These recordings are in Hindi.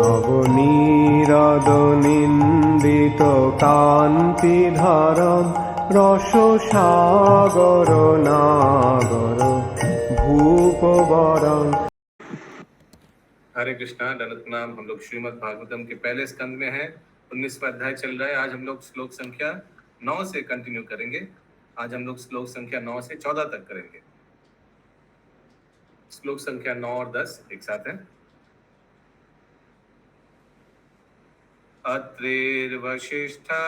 নবনীরদনিন্দিত কান্তিধারম রসসাগর নাগর भूपवरं। हरे कृष्णा, दंडवत प्रणाम। हम लोग श्रीमद् भागवतम के पहले स्कंद में हैं। 19वां अध्याय चल रहा है। आज हम लोग श्लोक संख्या 9 से कंटिन्यू करेंगे। आज हम लोग श्लोक संख्या 9 से 14 तक करेंगे। श्लोक संख्या 9 और 10 एक साथ है। अत्रिर्वशिष्ठा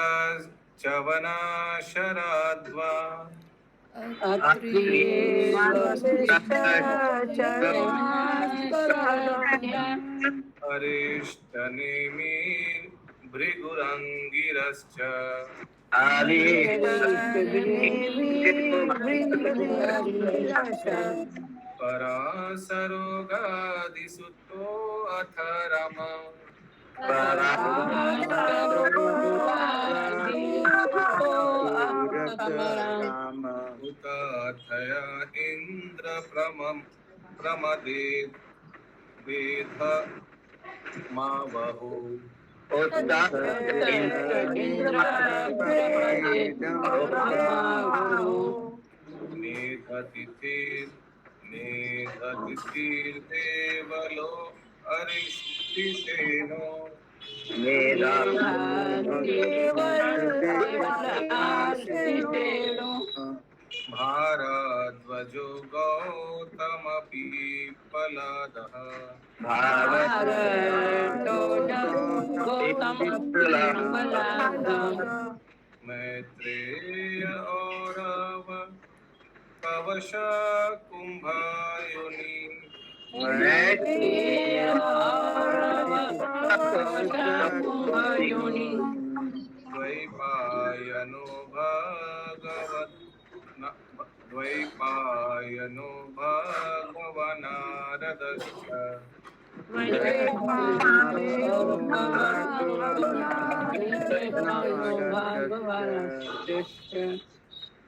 च्यवना शराद्वा अरिष्टनेमिर् भृगुरङ्गिरश्च पराशरोगादिसुतो अथ राम उताथया इंद्र प्रमदे वेद मावहु नेधतिथिर्देवलो अरिष्टिसेनो भारद्वजो गौतमपि पलादः मैत्रेय औरव कवश कुंभयोनि द्वैपायनो भगवनारदश्च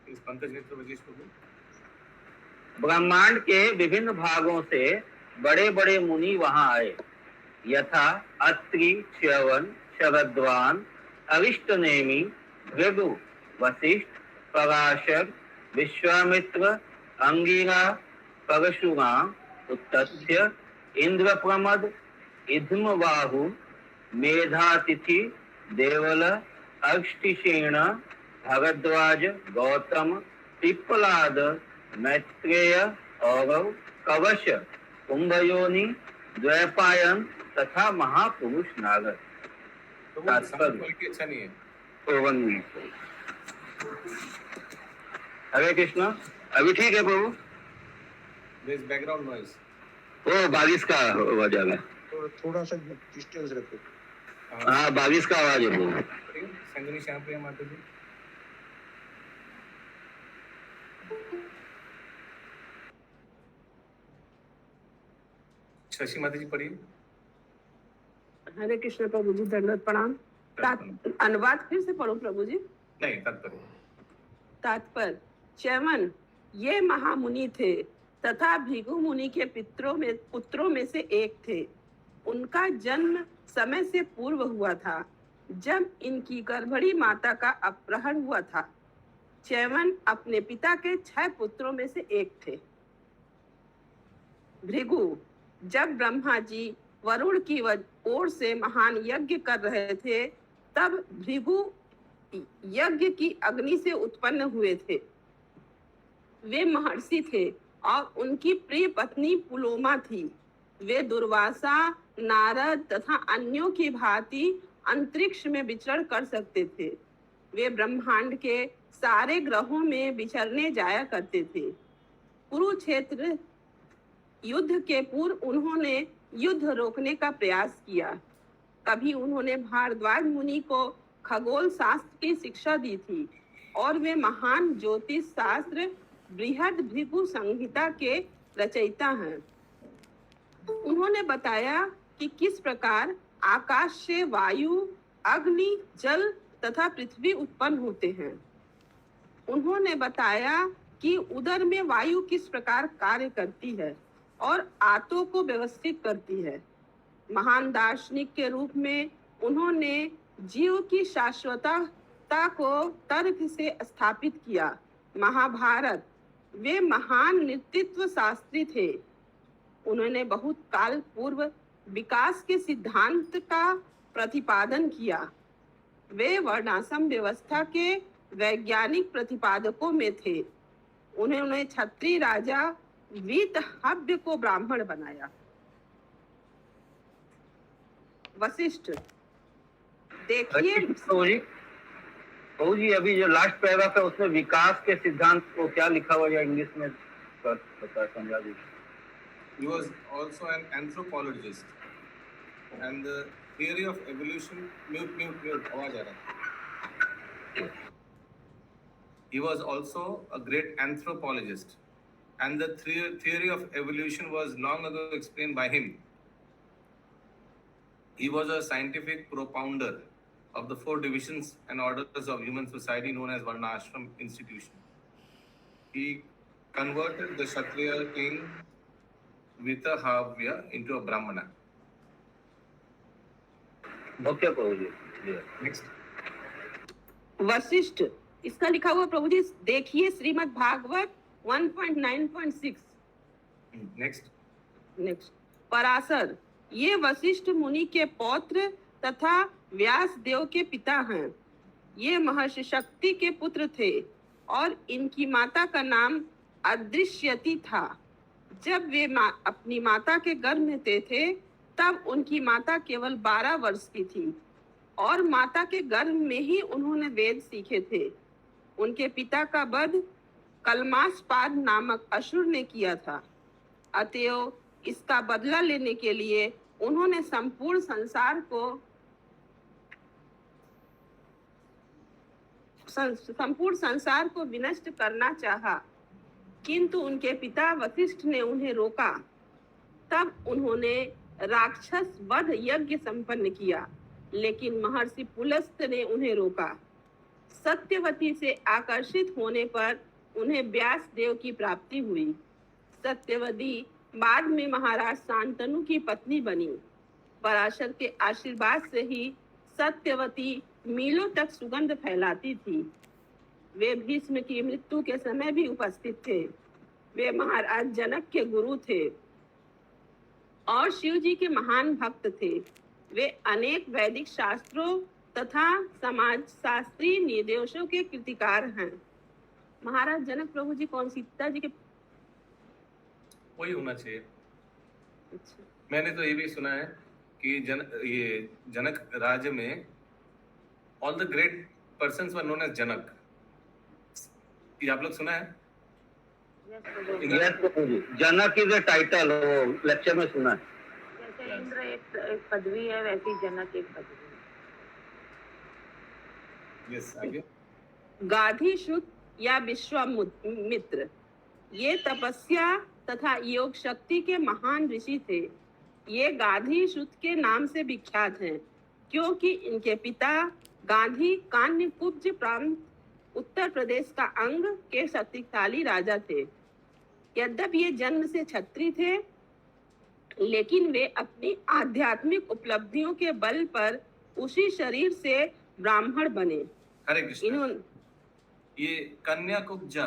इस पंकज नेत्र वजीश प्रभु। ब्रह्मांड के विभिन्न भागों से बड़े बड़े मुनि वहां आए, यथा अत्रि, च्यवन, शरद्वान, अरिष्टनेमि, भृगु, वशिष्ठ, पराशर, विश्वामित्र, अंगिरा, परशुराम, उत्तस्य, इंद्रप्रमद, इद्मवाहु, मेधातिथि, देवल, अक्षतिसेन, भरद्वाज, गौतम, पिप्पलाद, मैत्रेय, औरव, कवश, कुंभयोनि, द्वैपायन तथा महापुरुष नारद। अच्छा नहीं है। हरे कृष्णा। अभी ठीक है प्रभु। बैकग्राउंड नॉइज वो बारिश का आवाज आ रहा है, थोड़ा सा डिस्टेंस रखो। हाँ बारिश का आवाज है प्रभु। संगनी श्याम प्रिया माता जी। शशि माता जी पढ़िए। हरे कृष्ण प्रभु जी, दंडवत प्रणाम। अनुवाद फिर से पढ़ो प्रभु जी। नहीं, तात्पर्य। तात्पर्य, च्यवन ये महामुनि थे तथा भृगु मुनि के पुत्रों में से एक थे। उनका जन्म समय से पूर्व हुआ था, जब इनकी गर्भणी माता का अपहरण हुआ था। च्यवन अपने पिता के 6 पुत्रों में से एक थे। भृगु, जब ब्रह्मा जी वरुण की ओर से महान यज्ञ कर रहे थे, तब भृगु यज्ञ की अग्नि से उत्पन्न हुए थे। वे महर्षि थे और उनकी प्रिय पत्नी पुलोमा थी। वे दुर्वासा, नारद तथा अन्यों की भांति अंतरिक्ष में विचरण कर सकते थे। वे ब्रह्मांड के सारे ग्रहों में विचरने जाया करते थे। कुरुक्षेत्र युद्ध के पूर्व उन्होंने युद्ध रोकने का प्रयास किया। कभी उन्होंने भारद्वाज मुनि को खगोल शास्त्र की शिक्षा दी थी और वे महान ज्योतिष शास्त्र बृहद भृगु संहिता के रचयिता हैं। उन्होंने बताया कि किस प्रकार आकाश से वायु, अग्नि, जल तथा पृथ्वी उत्पन्न होते हैं। उन्होंने बताया कि उदर में वायु किस प्रकार कार्य करती है और आंतों को व्यवस्थित करती है। महान दार्शनिक के रूप में उन्होंने जीव की शाश्वतता को तर्क से स्थापित किया। महाभारत, वे महान नेतृत्व शास्त्री थे। उन्होंने बहुत काल पूर्व विकास के सिद्धांत का प्रतिपादन किया। वे वर्णाश्रम व्यवस्था के वैज्ञानिक प्रतिपादकों में थे। उन्होंने क्षत्रिय राजा वीतहव्य को ब्राह्मण बनाया। वशिष्ठ, देखिए प्रभु जी अभी जो लास्ट पैराग्राफ है उसमें विकास के सिद्धांत को क्या लिखा हुआ है इंग्लिश में बता समझा दीजिए। He was also an anthropologist and the theory of evolution आवाज आ रहा है। He was also a great anthropologist and the theory of evolution was long ago explained by him. He was a scientific propounder of the 4 divisions and orders of human society known as Varnashram institution. He converted the Kshatriya king Vitahavya into a Brahmana. Okay प्रभु जी। Next. वशिष्ठ, इसका लिखा हुआ प्रभु जी देखिए श्रीमद् भागवत 1.9.6। Next. नेक्स्ट, पराशर, ये वशिष्ठ मुनि के पौत्र तथा व्यास देव के पिता हैं। ये महर्षि शक्ति के पुत्र थे और इनकी माता का नाम अदृश्यति था। जब वे अपनी माता के गर्भ में थे तब उनकी माता केवल 12 वर्ष की थी और माता के गर्भ में ही उन्होंने वेद सीखे थे। उनके पिता का वध कलमासपाद नामक असुर ने किया था। अतएव इसका बदला लेने के लिए उन्होंने संपूर्ण संसार को विनष्ट करना चाहा, किंतु उनके पिता वशिष्ठ ने उन्हें रोका। तब उन्होंने राक्षस वध यज्ञ संपन्न किया, लेकिन महर्षि पुलस्त ने उन्हें रोका। सत्यवती से आकर्षित होने पर उन्हें व्यास देव की प्राप्ति हुई। सत्यवती बाद में महाराज शांतनु की पत्नी बनी। पराशर के आशीर्वाद से ही सत्यवती मीलों तक सुगंध फैलाती थी। वे भीष्म की मृत्यु के समय भी उपस्थित थे। वे महाराज जनक के गुरु थे और शिव जी के महान भक्त थे। वे अनेक वैदिक शास्त्रों तथा समाज शास्त्रीय निर्देशों के कृतिकार हैं। महाराज जनक प्रभु जी कौन सीता जी के? वही होना चाहिए। अच्छा। मैंने तो ये भी सुना है कि ये जनक राज्य में all the great persons were known as Janak. ये आप लोग सुना है? Yes Prabhu ji, Janak is a title, वो लेक्चर में सुना है। जैसे इंद्र एक पदवी है, वैसी जनक एक पदवी है। यस, आगे। गाधी शुद्ध या विश्वामित्र, ये तपस्या तथा योग शक्ति के महान ऋषि थे। ये गाधी शुद्ध के नाम से विख्यात हैं, क्योंकि इनके पिता गांधी कान्यकुब्ज प्रांत उत्तर प्रदेश का अंग के शक्तिशाली राजा थे। यद्यपि ये जन्म से क्षत्रिय थे, लेकिन वे अपनी आध्यात्मिक उपलब्धियों के बल पर उसी शरीर से ब्राह्मण बने। हरे कृष्ण। ये कन्याकुब्जा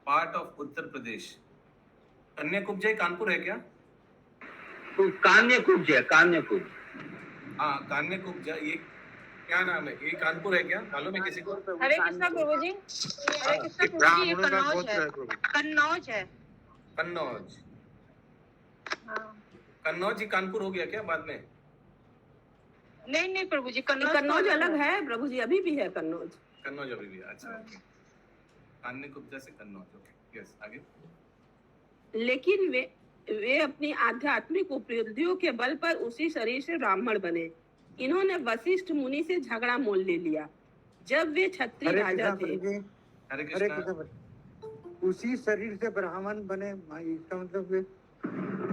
पार्ट ऑफ उत्तर प्रदेश। कन्याकुब्जा कानपुर है क्या? तो कान्यकुब्ज है, कान्यकुब्ज। हाँ, कान्याकुब्जा। ये क्या नाम है? ये कानपुर है क्या? मालूम है किसी को? हरे कृष्णा प्रभु जी। हरे कृष्णा प्रभु जी, ये कन्नौज है। कन्नौज है। कन्नौज। हाँ। कन्नौज ही कानपुर हो गया क्या बाद में? नहीं नहीं प्रभु जी, कन्नौज अलग है प्रभु जी, अभी भी है कन्नौज। कन्नौज अभी भी है। अच्छा, ओके। कान्यकुब्जा से कन्नौज। ओके, यस, आगे। लेकिन वे अपनी आध्यात्मिक उपलब्धियों के बल पर उसी शरीर से ब्राह्मण बने। इन्होंने वशिष्ठ मुनि से झगड़ा मोल ले लिया जब वे क्षत्रिय राजा थे। हरे कृष्णा। उसी शरीर से ब्राह्मण बने, इसका मतलब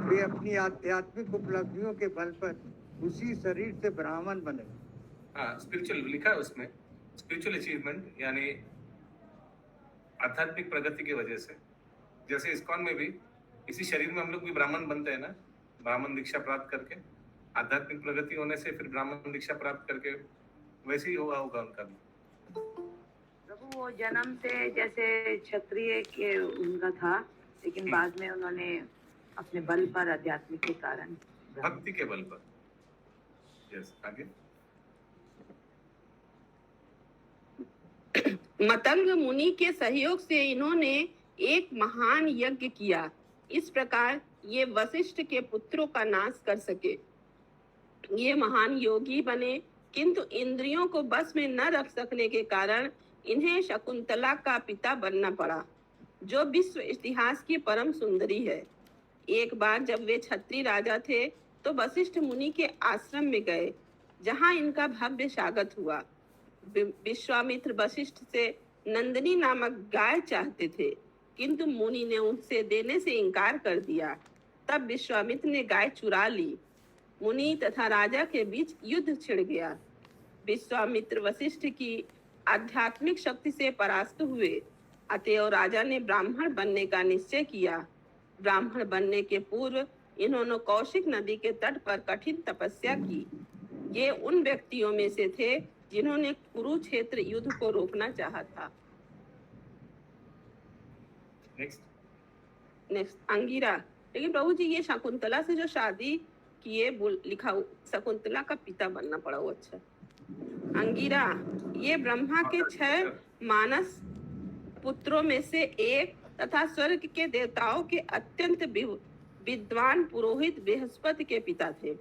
वे अपनी आध्यात्मिक उपलब्धियों के बल पर उसी शरीर से ब्राह्मण बने। हाँ, स्पिरिचुअल लिखा है उसमें, स्पिरिचुअल अचीवमेंट यानी आध्यात्मिक प्रगति की वजह से। जैसे इस्कॉन में भी इसी शरीर में हम लोग भी ब्राह्मण बनते हैं ना, ब्राह्मण दीक्षा प्राप्त करके, आध्यात्मिक प्रगति होने से फिर ब्राह्मण दीक्षा प्राप्त करके वैसे ही होगा उनका भी। प्रभु वो जन्म से जैसे क्षत्रिय के उनका था, लेकिन बाद में उन्होंने अपने बल पर, आध्यात्मिक के कारण, भक्ति के बल पर। यस, आगे। मतंग मुनि के सहयोग से इन्होंने एक महान यज्ञ किया। इस प्रकार ये वशिष्ठ के पुत्रों का नाश कर सके। ये महान योगी बने, किंतु इंद्रियों को बस में न रख सकने के कारण इन्हें शकुंतला का पिता बनना पड़ा, जो विश्व इतिहास की परम सुंदरी है। एक बार जब वे क्षत्रिय राजा थे तो वशिष्ठ मुनि के आश्रम में गए, जहां इनका भव्य स्वागत हुआ। विश्वामित्र वशिष्ठ से नंदिनी नामक गाय चाहते थे, किंतु मुनि ने उनसे देने से इनकार कर दिया। तब विश्वामित्र ने गाय चुरा ली। मुनि तथा राजा के बीच युद्ध छिड़ गया। विश्वामित्र वशिष्ठ की आध्यात्मिक शक्ति से परास्त हुए, अतएव राजा ने ब्राह्मण बनने का निश्चय किया। ब्राह्मण बनने के पूर्व इन्होंने कौशिक नदी के तट पर कठिन तपस्या की। ये उन व्यक्तियों में से थे जिन्होंने कुरुक्षेत्र युद्ध को रोकना चाहा था। नेक्स्ट अंगिरा। लेकिन प्रभु जी ये शकुंतला से जो शादी किए लिखा शकुंतला का पिता बनना पड़ा वो। अच्छा, अंगिरा ये ब्रह्मा के 6 मानस पुत्रों में से एक तथा स्वर्ग के देवताओं के अत्यंत विद्वान पुरोहित बृहस्पति के पिता थे।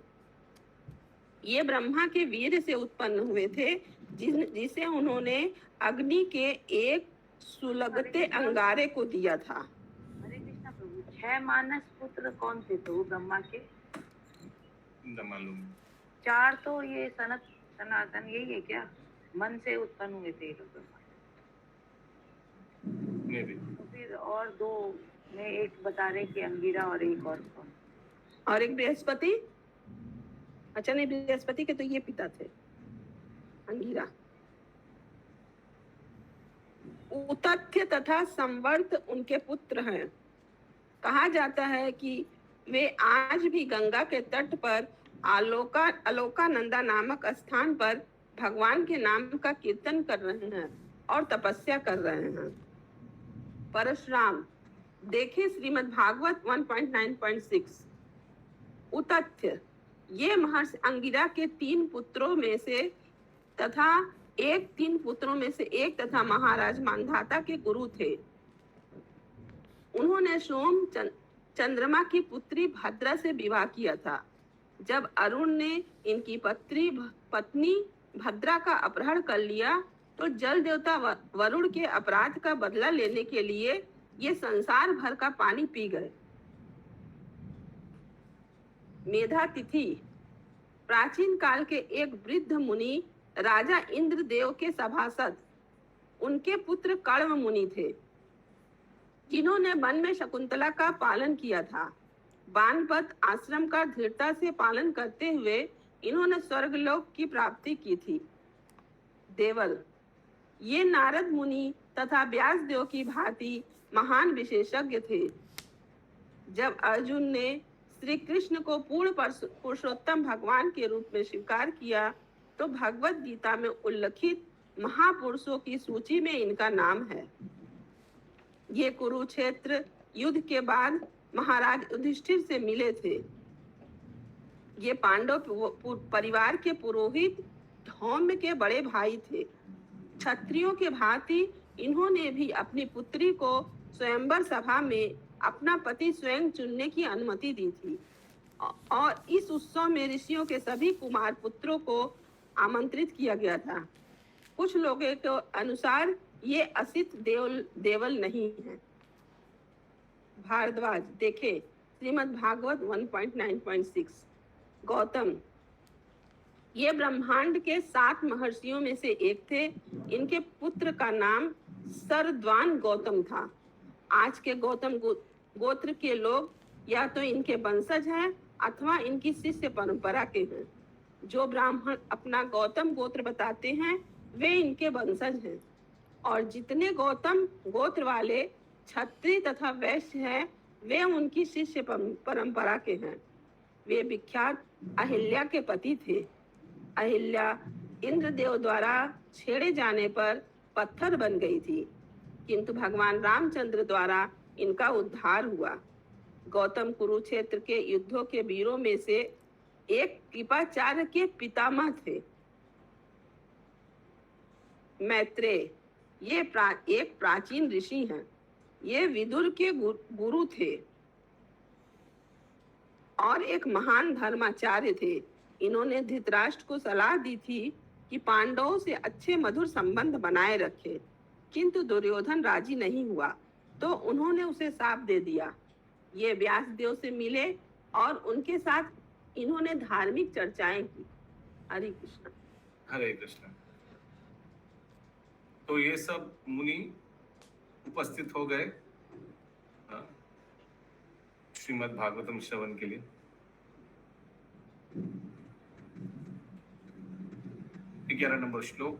ये ब्रह्मा के वीर से उत्पन्न हुए थे, जिसे उन्होंने अग्नि के एक सुलगते अंगारे को दिया था। हरे कृष्णा प्रभु, 6 मानस पुत्र कौन से थे वो ब्रह्मा के? मालूम। 4 तो ये सनातन यही है क्या? मन से उत्पन्न हुए थे ये लोग ब्रह्मा। तो फिर और 2 में एक बता रहे कि अंगिरा और एक और कौन? और एक बृहस्पति। अच्छा नहीं, बृहस्पति के तो ये पिता थे अंगिरा। उतथ्य तथा संवर्त उनके पुत्र हैं। कहा जाता है कि वे आज भी गंगा के तट पर अलोकानंदा नामक स्थान पर भगवान के नाम का कीर्तन कर रहे हैं और तपस्या कर रहे हैं। परशुराम देखें श्रीमद् भागवत 1.9.6। उतथ्य ये महर्षि अंगिरा के 3 पुत्रों में से तथा 3 पुत्रों में से एक तथा महाराज मांधाता के गुरु थे। उन्होंने सोम चंद्रमा की पुत्री भद्रा से विवाह किया था। जब अरुण ने इनकी पत्नी भद्रा का अपहरण कर लिया तो जल देवता वरुण के अपराध का बदला लेने के लिए ये संसार भर का पानी पी गए। मेधा तिथि प्राचीन काल के एक वृद्ध मुनि राजा इंद्रदेव के सभासद, उनके पुत्र कण्व मुनि थे, जिन्होंने वन में शकुंतला का पालन किया था। बानपत आश्रम का दृढ़ता से पालन करते हुए इन्होंने स्वर्गलोक की प्राप्ति की थी। देवल ये नारद मुनि तथा व्यास देव की भांति महान विशेषज्ञ थे। जब अर्जुन ने श्री कृष्ण को पूर्ण पुरुषोत्तम भगवान के रूप में स्वीकार किया तो भगवत गीता में उल्लेखित महापुरुषों की सूची में इनका नाम है। ये कुरुक्षेत्र युद्ध के बाद महाराज युधिष्ठिर से मिले थे। ये पांडव परिवार के पुरोहित धौम्य के बड़े भाई थे। क्षत्रियों के भांति इन्होंने भी अपनी पुत्री को स्वयंवर सभा में अपना पति स्वयं चुनने की अनुमति दी थी और इस उत्सव में ऋषियों के सभी कुमार पुत्रों को आमंत्रित किया गया था। कुछ लोगों के अनुसार ये असित देवल नहीं है। भारद्वाज देखे श्रीमद् भागवत 1.9.6। गौतम ये ब्रह्मांड के 7 महर्षियों में से एक थे। इनके पुत्र का नाम सरद्वान गौतम था। आज के गौतम गोत्र के लोग या तो इनके वंशज हैं अथवा इनकी शिष्य परंपरा के हैं। जो ब्राह्मण अपना गौतम गोत्र बताते हैं वे इनके वंशज हैं और जितने गौतम गोत्र वाले क्षत्रिय तथा वैश्य हैं वे उनकी शिष्य परंपरा के हैं। वे विख्यात अहिल्या के पति थे। अहिल्या इंद्रदेव द्वारा छेड़े जाने पर पत्थर बन गई थी, किंतु भगवान रामचंद्र द्वारा इनका उद्धार हुआ। गौतम कुरुक्षेत्र के युद्धों के वीरों में से एक कृपाचार्य के पितामह थे। मैत्रेय ये एक प्राचीन ऋषि हैं। ये विदुर के गुरु थे और एक महान धर्माचार्य थे। इन्होंने धृतराष्ट्र को सलाह दी थी कि पांडवों से अच्छे मधुर संबंध बनाए रखे, किंतु दुर्योधन राजी नहीं हुआ, तो उन्होंने उसे शाप दे दिया। ये व्यासदेव से मिले और उनके साथ इन्होंने धार्मिक चर्चाएं की। हरे कृष्ण। हरे कृष्ण। तो ये सब मुनि उपस्थित हो गए श्रीमद् भागवतम श्रवण के लिए। 11 नंबर श्लोक।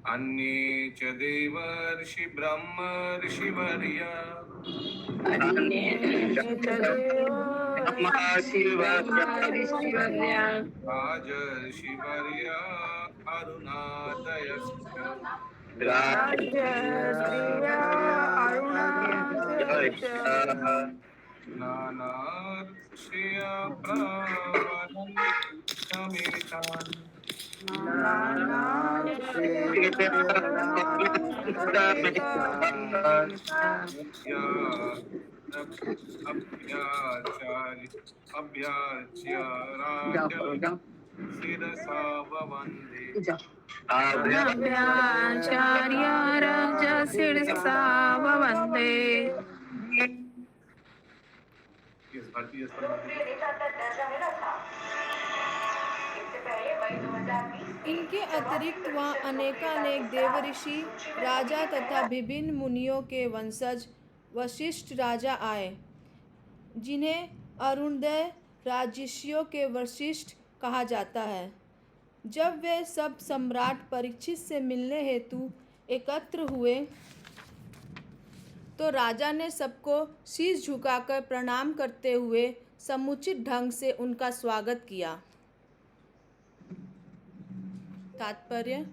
अन्ये च देवर्षि ब्रह्मर्षिवर्या राजर्षिवर्या अरुणादयश्च नानार्षया प्रवदन्ति समेतान् अभ्याच्य राजा शिरसा ववन्दे। अभ्याचार्य राजा शिरसा ववन्दे। Yes, Bharti, yes, Bharti. इनके अतिरिक्त वहाँ अनेकानेक देवऋषि राजा तथा विभिन्न मुनियों के वंशज वशिष्ठ राजा आए, जिन्हें अरुणोदय राजर्षियों के वशिष्ठ कहा जाता है। जब वे सब सम्राट परीक्षित से मिलने हेतु एकत्र हुए तो राजा ने सबको शीश झुकाकर प्रणाम करते हुए समुचित ढंग से उनका स्वागत किया। तात्पर्य: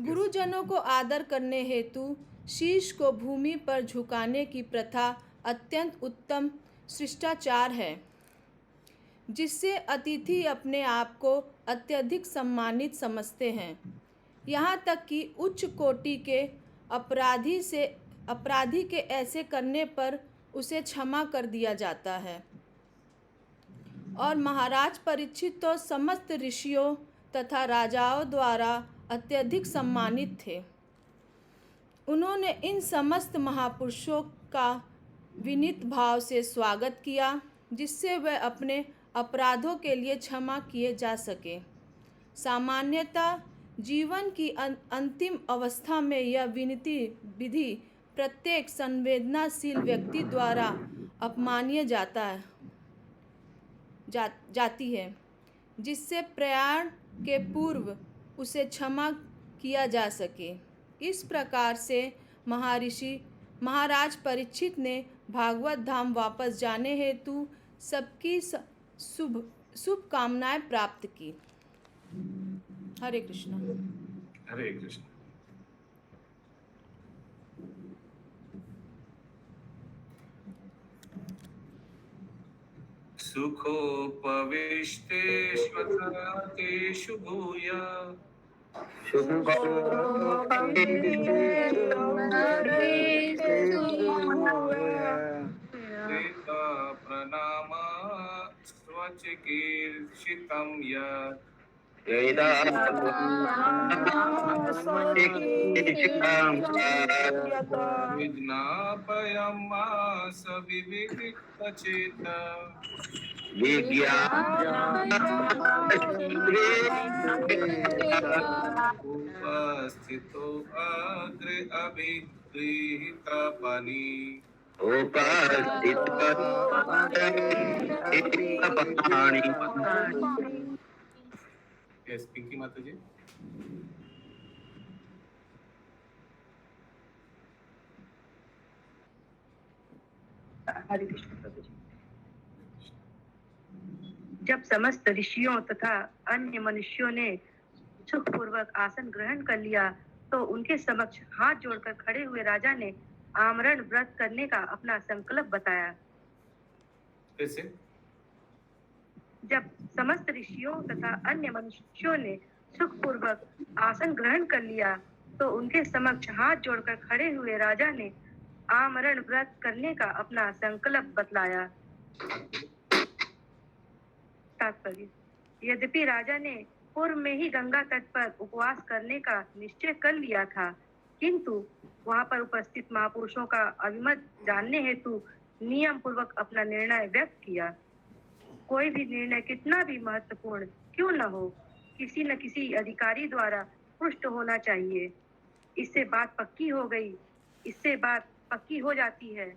गुरुजनों को आदर करने हेतु शीश को भूमि पर झुकाने की प्रथा अत्यंत उत्तम शिष्टाचार है, जिससे अतिथि अपने आप को अत्यधिक सम्मानित समझते हैं। यहाँ तक कि उच्च कोटि के अपराधी के ऐसे करने पर उसे क्षमा कर दिया जाता है। और महाराज परीक्षित तो समस्त ऋषियों तथा राजाओं द्वारा अत्यधिक सम्मानित थे। उन्होंने इन समस्त महापुरुषों का विनीत भाव से स्वागत किया, जिससे वे अपने अपराधों के लिए क्षमा किए जा सके। सामान्यतः जीवन की अंतिम अवस्था में यह विनती विधि प्रत्येक संवेदनाशील व्यक्ति द्वारा अपमानित जाती है, जिससे प्रयाण के पूर्व उसे क्षमा किया जा सके। इस प्रकार से महाराज परीक्षित ने भागवत धाम वापस जाने हेतु सबकी शुभ कामनाएं प्राप्त की। हरे कृष्ण। हरे कृष्ण। सुखोपविष्टेष्वतेषु भूया प्रणमा स्वचिकीर्षितं यत् विज्ञापयमास विविक्तचेत उपस्थितो अग्रे अभिगृहीतपनि। Yes, Pinky Mataji. हरे कृष्ण प्रभु जी। जब समस्त ऋषियों तथा अन्य मनुष्यों ने सुखपूर्वक आसन ग्रहण कर लिया तो उनके समक्ष हाथ जोड़कर खड़े हुए राजा ने आमरण व्रत करने का अपना संकल्प बताया। फिर से जब समस्त ऋषियों तथा अन्य मनुष्यों ने सुखपूर्वक आसन ग्रहण कर लिया तो उनके समक्ष हाथ जोड़कर खड़े हुए राजा ने आमरण व्रत करने का अपना संकल्प बतलाया। तात्पर्य, यद्यपि राजा ने पूर्व में ही गंगा तट पर उपवास करने का निश्चय कर लिया था, किंतु वहां पर उपस्थित महापुरुषों का अभिमत जानने हेतु नियम पूर्वक अपना निर्णय व्यक्त किया। कोई भी निर्णय कितना भी महत्वपूर्ण क्यों न हो, किसी न किसी अधिकारी द्वारा पुष्ट होना चाहिए। इससे बात पक्की हो गई, इससे बात पक्की हो जाती है।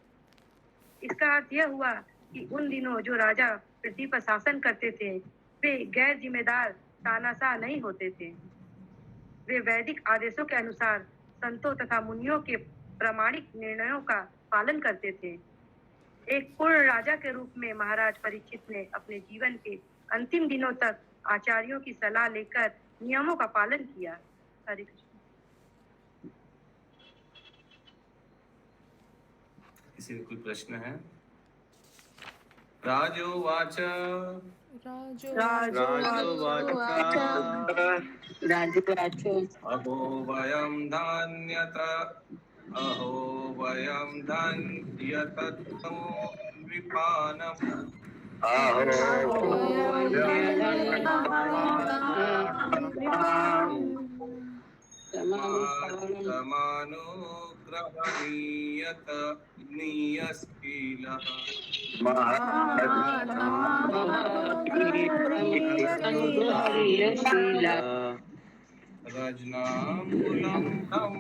इसका अर्थ यह हुआ कि उन दिनों जो राजा पृथ्वी पर शासन करते थे वे गैर जिम्मेदार तानाशाह नहीं होते थे। वे वैदिक आदेशों के अनुसार संतों तथा मुनियों के प्रामाणिक निर्णयों का पालन करते थे। एक पूर्ण राजा के रूप में महाराज परीक्षित ने अपने जीवन के अंतिम दिनों तक आचार्यों की सलाह लेकर नियमों का पालन किया। हरे कृष्ण। किसी कोई प्रश्न है? राजोवाच अहो वयं धान्यतत्त्वं विपानम् समानुग्रहणीयत नीयस्किलः रजनाकुलं तं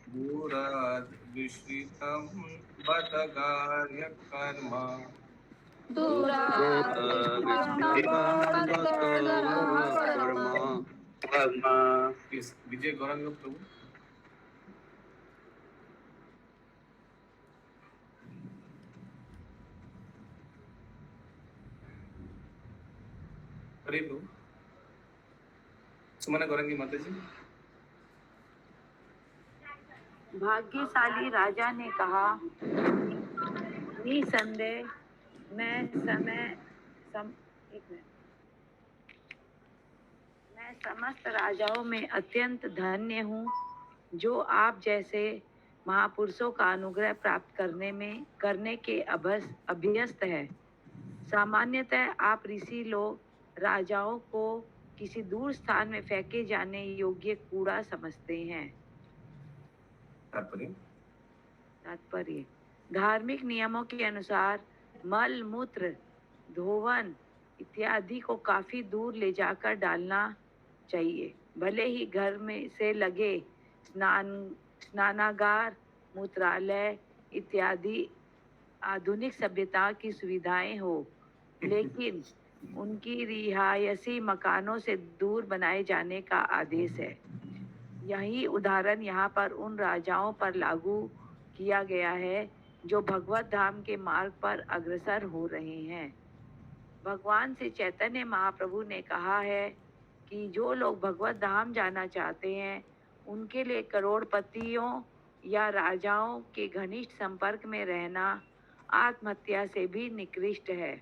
दूराद् विश्रितं बतगार्यकर्म विजय गौरंग प्रभु। प्रभु सुमन गौरंगी माता जी। भाग्यशाली राजा ने कहा, निसंदेह मैं समस्त राजाओं में अत्यंत धन्य हूँ जो आप जैसे महापुरुषों का अनुग्रह प्राप्त करने के अभ्यस्त है। सामान्यतः आप ऋषि लोग राजाओं को किसी दूर स्थान में फेंके जाने योग्य कूड़ा समझते हैं। तात्पर्य, धार्मिक नियमों के अनुसार मल मूत्र धोवन इत्यादि को काफी दूर ले जाकर डालना चाहिए। भले ही घर में से लगे स्नानागार, मूत्रालय इत्यादि आधुनिक सभ्यता की सुविधाएं हो, लेकिन उनकी रिहायशी मकानों से दूर बनाए जाने का आदेश है। यही उदाहरण यहाँ पर उन राजाओं पर लागू किया गया है जो भगवत धाम के मार्ग पर अग्रसर हो रहे हैं। भगवान श्री चैतन्य महाप्रभु ने कहा है कि जो लोग भगवत धाम जाना चाहते हैं उनके लिए करोड़पतियों या राजाओं के घनिष्ठ संपर्क में रहना आत्महत्या से भी निकृष्ट है।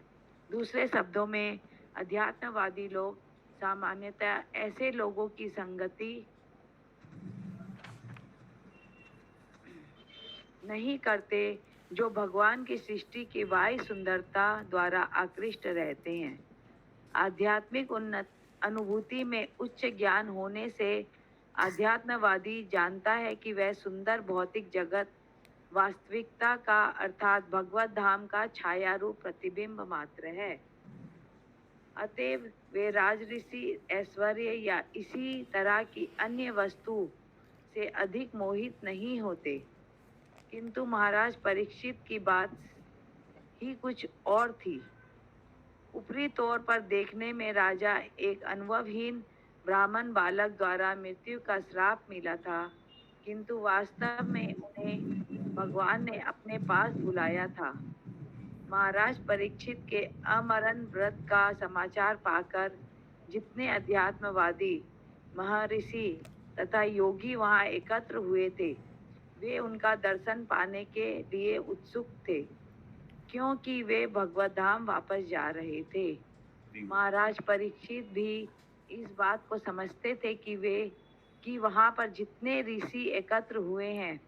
दूसरे शब्दों में, अध्यात्मवादी लोग सामान्यतः ऐसे लोगों की संगति नहीं करते जो भगवान की सृष्टि की बाह्य सुंदरता द्वारा आकृष्ट रहते हैं। आध्यात्मिक अनुभूति में उच्च ज्ञान होने से आध्यात्मवादी जानता है कि वह सुंदर भौतिक जगत वास्तविकता का अर्थात भगवत धाम का छाया रूप प्रतिबिंब मात्र है। अतएव वे राजऋषि, ऐश्वर्य या इसी तरह की अन्य वस्तु से अधिक मोहित नहीं होते। किंतु महाराज परीक्षित की बात ही कुछ और थी। ऊपरी तौर पर देखने में राजा एक अनुभवहीन ब्राह्मण बालक द्वारा मृत्यु का श्राप मिला था, किंतु वास्तव में उन्हें भगवान ने अपने पास बुलाया था। महाराज परीक्षित के अमरण व्रत का समाचार पाकर जितने अध्यात्मवादी, महर्षि तथा योगी वहां एकत्र हुए थे, वे उनका दर्शन पाने के लिए उत्सुक थे, क्योंकि वे भगवत धाम वापस जा रहे थे। महाराज परीक्षित भी इस बात को समझते थे कि वहां पर जितने ऋषि एकत्र हुए हैं,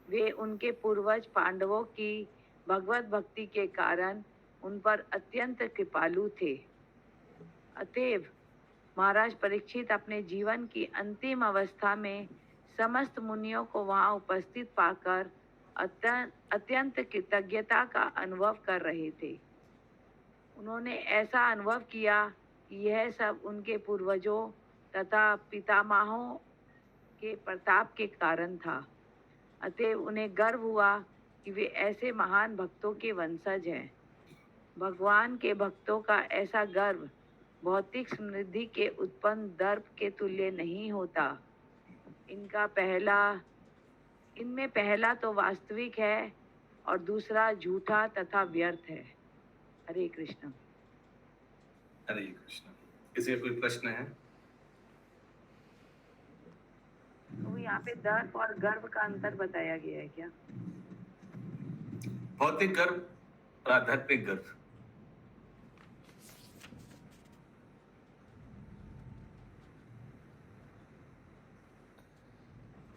वे उनके पूर्वज पांडवों की भगवत भक्ति के कारण उन पर अत्यंत कृपालु थे। अतएव महाराज परीक्षित अपने जीवन की अंतिम अवस्था में समस्त मुनियों को वहां उपस्थित पाकर अत्यंत कृतज्ञता का अनुभव कर रहे थे। उन्होंने ऐसा अनुभव किया कि यह सब उनके पूर्वजों तथा पितामहों के प्रताप के कारण था। अतएव उन्हें गर्व हुआ कि वे ऐसे महान भक्तों के वंशज हैं। भगवान के भक्तों का ऐसा गर्व भौतिक समृद्धि के उत्पन्न दर्प के तुल्य नहीं होता। इनमें पहला तो वास्तविक है और दूसरा झूठा तथा व्यर्थ है। हरे कृष्ण। हरे कृष्ण। किसी का कोई प्रश्न है? तो यहाँ पे दर्प और गर्व का अंतर बताया गया है क्या? भौतिक गर्व और आध्यात्मिक गर्व।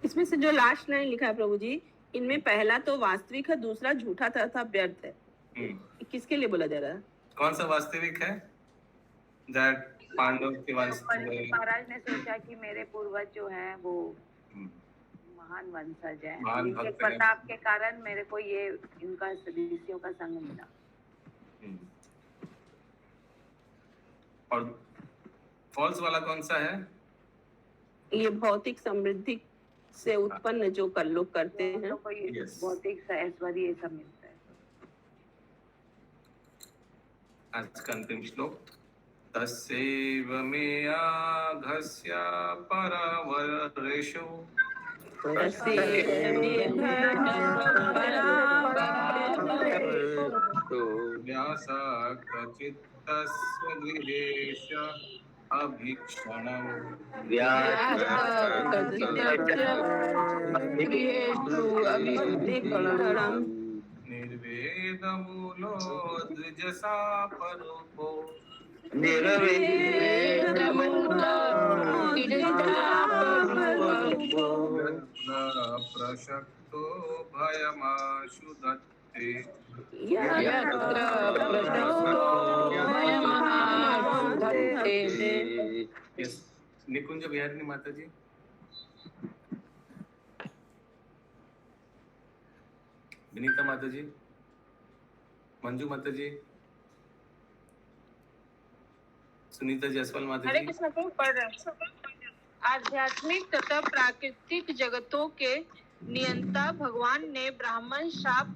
इसमें से जो लास्ट लाइन लिखा है प्रभु जी, इनमें पहला तो वास्तविक है, दूसरा झूठा तथा व्यर्थ है। किसके लिए बोला जा रहा है? कौन सा वास्तविक है? दैट पांडव के वंश। महाराज ने सोचा कि मेरे पूर्वज जो हैं वो महान वंशज हैं, इनके प्रताप के कारण मेरे को ये इनका ऋषियों का संग मिला। और फॉल्स वाला कौन सा है? ये भौतिक समृद्धि से उत्पन्न जो कर लोग करते हैं, भौतिक ऐश्वर्य ये सब मिलता है। आज का अंतिम श्लोक। तस्यैव मे आघस्य परवर्षो व्यासक्तचित्तस्य गृहेश अभीक्षणम् निर्वेदमूलो द्विजसा परोपो प्रशक्तो भयमाशु दत्ते। निकुंज बिहारी माता जी। विनीता माता जी, मंजू माता जी, सुनीता जायसवाल माता हरे जी। कृष्ण प्रभु पढ़ रहे हैं। आध्यात्मिक तथा प्राकृतिक जगतों के नियंता भगवान ने ब्राह्मण शाप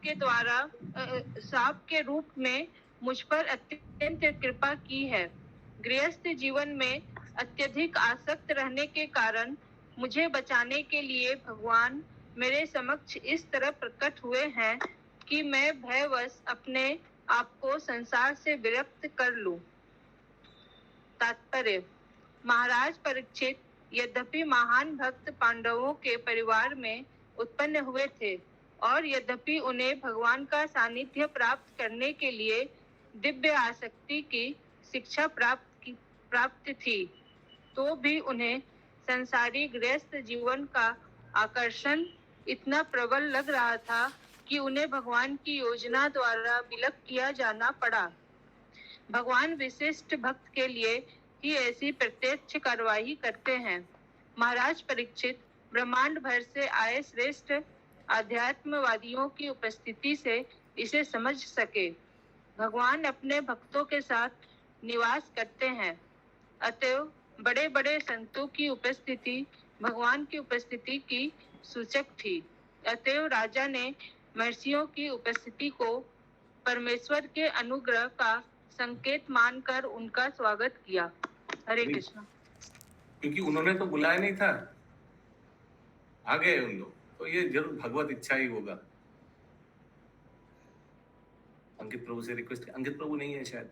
के रूप में मुझ पर अत्यंत कृपा की है। गृहस्थ जीवन में अत्यधिक आसक्त रहने के कारण मुझे बचाने के लिए भगवान मेरे समक्ष इस तरह प्रकट हुए हैं कि मैं भयवश अपने आप को संसार से विरक्त कर लूं। तात्पर्य: महाराज परीक्षित यद्यपि महान भक्त पांडवों के परिवार में उत्पन्न हुए थे और यद्यपि उन्हें भगवान का सानिध्य प्राप्त करने के लिए दिव्य आसक्ति की शिक्षा प्राप्त थी, तो भी उन्हें संसारी गृहस्थ जीवन का आकर्षण इतना प्रबल लग रहा था कि उन्हें भगवान की योजना द्वारा विलग किया जाना पड़ा। भगवान विशिष्ट भक्त के लिए ही ऐसी प्रत्यक्ष कार्यवाही करते हैं। महाराज परीक्षित ब्रह्मांड भर से आए श्रेष्ठ आध्यात्मवादियों की उपस्थिति से इसे समझ सके। भगवान अपने भक्तों के साथ निवास करते हैं, अतएव बड़े बड़े संतों की उपस्थिति भगवान की उपस्थिति की सूचक थी। अतएव राजा ने महर्षियों की उपस्थिति को परमेश्वर के अनुग्रह का संकेत मानकर उनका स्वागत किया। हरे कृष्ण। क्योंकि उन्होंने तो बुलाया नहीं था, आ गए उन लोग, तो ये जरूर भगवत इच्छा ही होगा। अंकित प्रभु से रिक्वेस्ट, अंकित प्रभु नहीं है शायद।